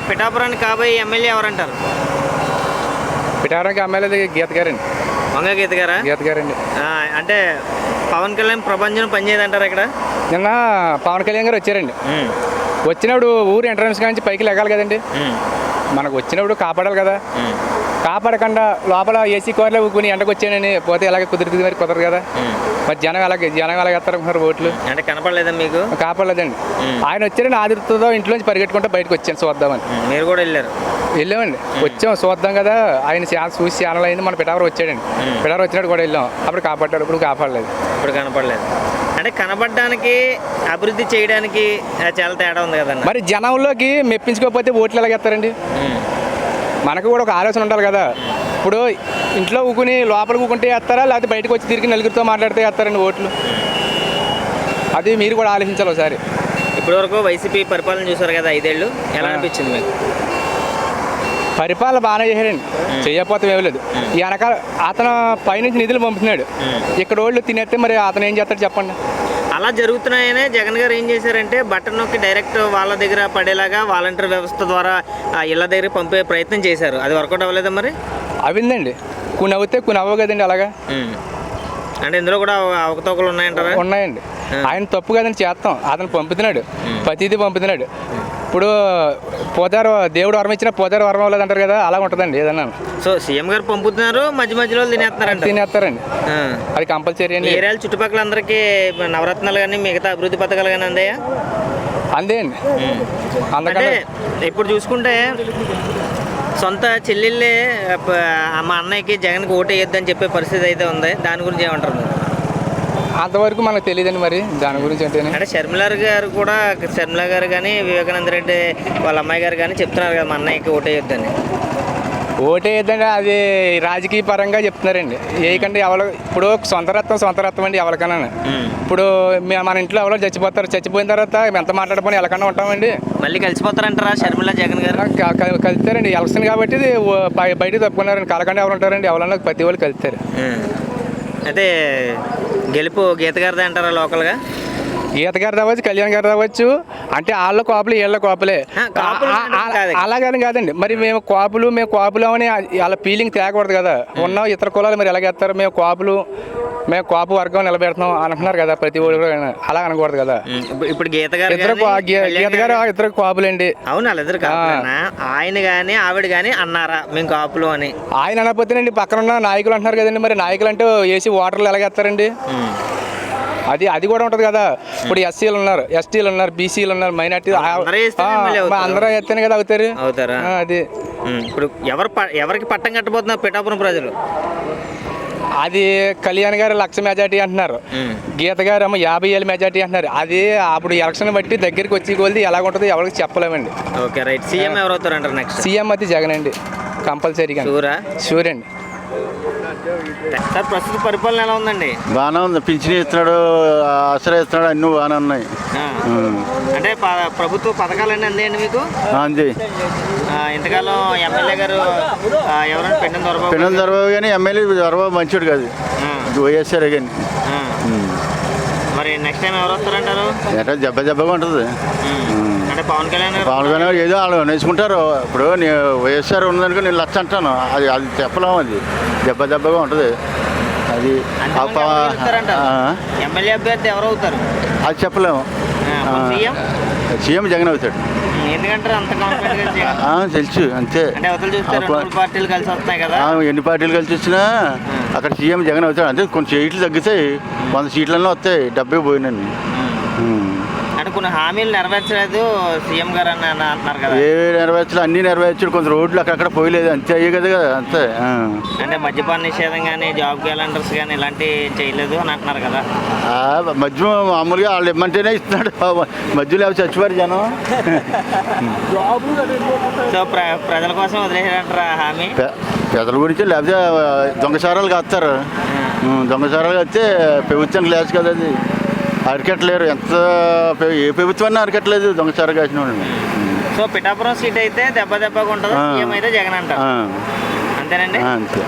పిఠాపురానికి కాబోయే MLA ఎవరంటారు? పిఠాపురానికి MLA గీత గారండి. వంగ గీత గారా? గీత గారండి. అంటే పవన్ కళ్యాణ్ ప్రభంజనం పనిచేయదంటారా ఇక్కడ? నిన్న పవన్ కళ్యాణ్ గారు వచ్చారండి. వచ్చినప్పుడు ఊరు ఎంట్రన్స్ నుంచి పైకి లెగాలి కదండి. మనకు వచ్చినప్పుడు కాపాడాలి కదా. కాపాడకుండా లోపల ఏసీ కార్లో ఊకుని ఎండకు వచ్చానని పోతే ఎలాగ కుదురుతుంది, మరి కుదరదు కదా. మరి జనం అలాగే ఎత్తారు ఓట్లు. అంటే కనపడలేదా మీకు? కాపాడలేదండి. ఆయన వచ్చారని ఆదుర్తతో ఇంట్లోంచి పరిగెట్టుకుంటూ బయటకు వచ్చాను చూద్దామని. మీరు కూడా వెళ్ళామండి. వచ్చాం చూద్దాం కదా. ఆయన చూసి ఛానల్ అయింది. మన పిఠాపురం వచ్చాడండి. పిఠాపురం వచ్చినట్టు కూడా వెళ్ళాం. అప్పుడు కాపాడాడు. ఇప్పుడు కాపాడలేదు. ఇప్పుడు కనపడలేదు. అంటే కనపడడానికి అభివృద్ధి చేయడానికి చాలా తేడా ఉంది కదండి. మరి జనంలోకి మెప్పించుకోకపోతే ఓట్లు ఎలాగేస్తారండి? మనకు కూడా ఒక ఆలోచన ఉండాలి కదా. ఇప్పుడు ఇంట్లో ఊకుని లోపల ఊకుంటే వేస్తారా, లేకపోతే బయటకు వచ్చి తిరిగి నలుగురితో మాట్లాడితే వేస్తారండి ఓట్లు? అది మీరు కూడా ఆలోచించాలి ఒకసారి. ఇప్పటివరకు వైసీపీ పరిపాలన చూసారు కదా 5 ఏళ్ళు, ఎలా అనిపించింది మీకు? పరిపాలన బాగానే చేశారండి. చేయకపోతే ఏమీ లేదు. ఈ వెనకాల అతను పైనుంచి నిధులు పంపుతున్నాడు. ఇక్కడ వాళ్ళు తినేస్తే మరి అతను ఏం చేస్తాడు చెప్పండి. అలా జరుగుతున్నాయనే జగన్ గారు ఏం చేశారంటే బటన్ నొక్కి డైరెక్ట్ వాళ్ళ దగ్గర పడేలాగా వాలంటీర్ వ్యవస్థ ద్వారా ఇళ్ళ దగ్గర పంపే ప్రయత్నం చేశారు. అది వర్కౌట్ అవ్వలేదా మరి? అవిందండి. కొన్ని అవుతే కొన్ని అవ్వవు కదండి. అలాగా అంటే ఇందులో కూడా అవకతవకలు ఉన్నాయంటారా? ఉన్నాయండి. ఆయన తప్పు కదని చేస్తాం. అతను పంపుతున్నాడు, ప్రతిదీ పంపుతున్నాడు. ఇప్పుడు పోతారు దేవుడు వరం ఇచ్చినా పోతారు వరం అవ్వలేదు అంటారు కదా. అలా ఉంటుందండి ఏదన్నా. సో సీఎం గారు పంపుతున్నారు, మధ్య మధ్యలో తినేస్తారండి. అది కంపల్సరీ అండి. ఏరియాల చుట్టుపక్కల అందరికీ నవరత్నాలు కానీ మిగతా అభివృద్ధి పథకాలు కానీ అందాయా? అందేయండి. అంటే ఇప్పుడు చూసుకుంటే సొంత చెల్లెళ్ళే మా అన్నయ్యకి జగన్కి ఓటు వేయొద్దని చెప్పే పరిస్థితి అయితే ఉంది. దాని గురించి ఏమంటారు? అంతవరకు మనకు తెలియదండి మరి దాని గురించి. అంటే షర్మిల గారు కానీ వివేకానంద రెడ్డి వాళ్ళ అమ్మాయి గారు కానీ చెప్తున్నారు కదా మా అన్నయ్యకి ఓటు వేయొద్దని. ఓటేద్దండి అది రాజకీయ పరంగా చెప్తున్నారండి. ఏకంటే ఎవరు ఇప్పుడు సొంత రత్నం అండి ఎవరికైనా. ఇప్పుడు మన ఇంట్లో ఎవరో చచ్చిపోయిన తర్వాత ఎంత మాట్లాడుకొని ఎలాకన్నా ఉంటామండి. మళ్ళీ కలిసిపోతారంటారా షర్మిల జగన్ గారు? కలుస్తారండి. ఎలక్షన్ కాబట్టి బయట తప్పుకున్నారండి. కలకండి ఎవరు ఉంటారండి? ఎవరన్నా ప్రతి వాళ్ళు కలుస్తారు. అయితే గెలుపు గీత గారిదే అంటారా లోకల్గా? గీత గారు రావచ్చు, కళ్యాణ్ గారు రావచ్చు. అంటే వాళ్ళ కోపలు వీళ్ళ కోపలే. అలాగని కాదండి. మరి మేము కోపులు అని వాళ్ళ ఫీలింగ్ తేకూడదు కదా. ఉన్న ఇతర కులాలు మరి ఎలాగేస్తారు? మేము కోపు వర్గం నిలబెడతాం అంటున్నారు కదా ప్రతి ఊరు. అలా అనకూడదు కదా. ఇప్పుడు గీత గారు ఇద్దరు కోపులండి. అవును, వాళ్ళిద్దరు ఆయన కానీ ఆవిడ కానీ అన్నారా మేము కాపులు అని? ఆయన అనకపోతేనండి పక్కన ఉన్న నాయకులు అంటున్నారు కదండి. మరి నాయకులు అంటే వేసి ఓటర్లు ఎలాగేస్తారండి? అది కూడా ఉంటుంది కదా. ఇప్పుడు ఎస్సీలు ఉన్నారు, ఎస్టీలు ఉన్నారు, బీసీలు ఉన్నారు, మైనార్టీ అందరూ ఎత్తేనే కదా అవుతారా? అది ఇప్పుడు ఎవరికి పట్టం కట్టబోతున్నారు పిఠాపురం ప్రజలు? అది కళ్యాణ్ గారు 1,00,000 మెజార్టీ అంటున్నారు. గీత గారు 50,000 మెజార్టీ అంటున్నారు. అది అప్పుడు ఎలక్షన్ బట్టి దగ్గరికి వచ్చి కొలిది ఎలాగుంటుంది ఎవరికి చెప్పలేమండి. Okay right. సీఎం ఎవరు అవుతారు అంటారు నెక్స్ట్? సీఎం అయితే జగన్ అండి, కంపల్సరీగా. షూర్ అండి. సార్ ప్రస్తుత పరిపాలన ఎలా ఉందండి? బాగానే ఉంది. పింఛన్ ఇస్తున్నాడు, ఆశ్రయ ఇస్తున్నాడు, అన్నీ బాగానే ఉన్నాయి. అంటే ప్రభుత్వ పథకాలన్నీ అందేయండి మీకు? అంది. ఇంతకాలం ఎమ్మెల్యే గారు ఎవరైనా పెండం దొరబాబు కానీ ఎమ్మెల్యే దొరబాబు మంచివాడు కాదు, వైఎస్ఆర్ కానీ. మరి నెక్స్ట్ టైం ఎవరు వస్తారంటారు? దెబ్బగా ఉంటుంది. అంటే పవన్ కళ్యాణ్ ఏదో వాళ్ళు నేర్చుకుంటారు. ఇప్పుడు వైఎస్ఆర్ ఉన్నదనుకో నేను 1,00,000 అంటాను. అది చెప్పలేము. అది దెబ్బగా ఉంటుంది. అది ఎమ్మెల్యే అభ్యర్థి ఎవరు అవుతారు అది చెప్పలేము. సీఎం జగన్ అవుతాడు. ఎందుకంటే అంత కాన్ఫిడెంట్ తెలుసు అంతే. పార్టీలు కలిసి వస్తాయి కదా. ఎన్ని పార్టీలు కలిసి వచ్చినా అక్కడ సీఎం జగన్ అవుతాడు. అంటే కొన్ని సీట్లు తగ్గుతాయి, 100 సీట్లన్నా వస్తాయి. 70 పోయినండి. అంటే కొన్ని హామీలు నెరవేర్చలేదు సీఎం గారు అని అంటున్నారు కదా. నెరవేర్చలేదు, అన్ని నెరవేర్చాడు. కొంత రోడ్లు అక్కడక్కడ పోయలేదు, అంతే అయ్యే కదా అంతే. అంటే మద్యపాన నిషేధం కానీ జాబ్ క్యాలెండర్స్ కానీ ఇలాంటివి చేయలేదు అని అంటున్నారు కదా. మద్యం మామూలుగా వాళ్ళు ఇమ్మంటేనే ఇస్తున్నాడు. మధ్యలో చచ్చిపోయారు జనం. సో ప్రజల కోసం వదిలేసారంటారా హామీ? ప్రజల గురించి లేకపోతే దొంగసారాలు కాస్తారు. దొంగసారాలు కాస్తే ప్రభుత్వానికి లేదు కదా. అది అరికట్టలేరు. ఏ ప్రభుత్వాన్ని అరికట్టలేదు దొంగసారా కాసిన వాళ్ళు. సో పిఠాపురం సీట్ అయితే దెబ్బగా ఉంటుంది, సీఎం అయితే జగన్ అంటారు. అంతేనండి. అంతే.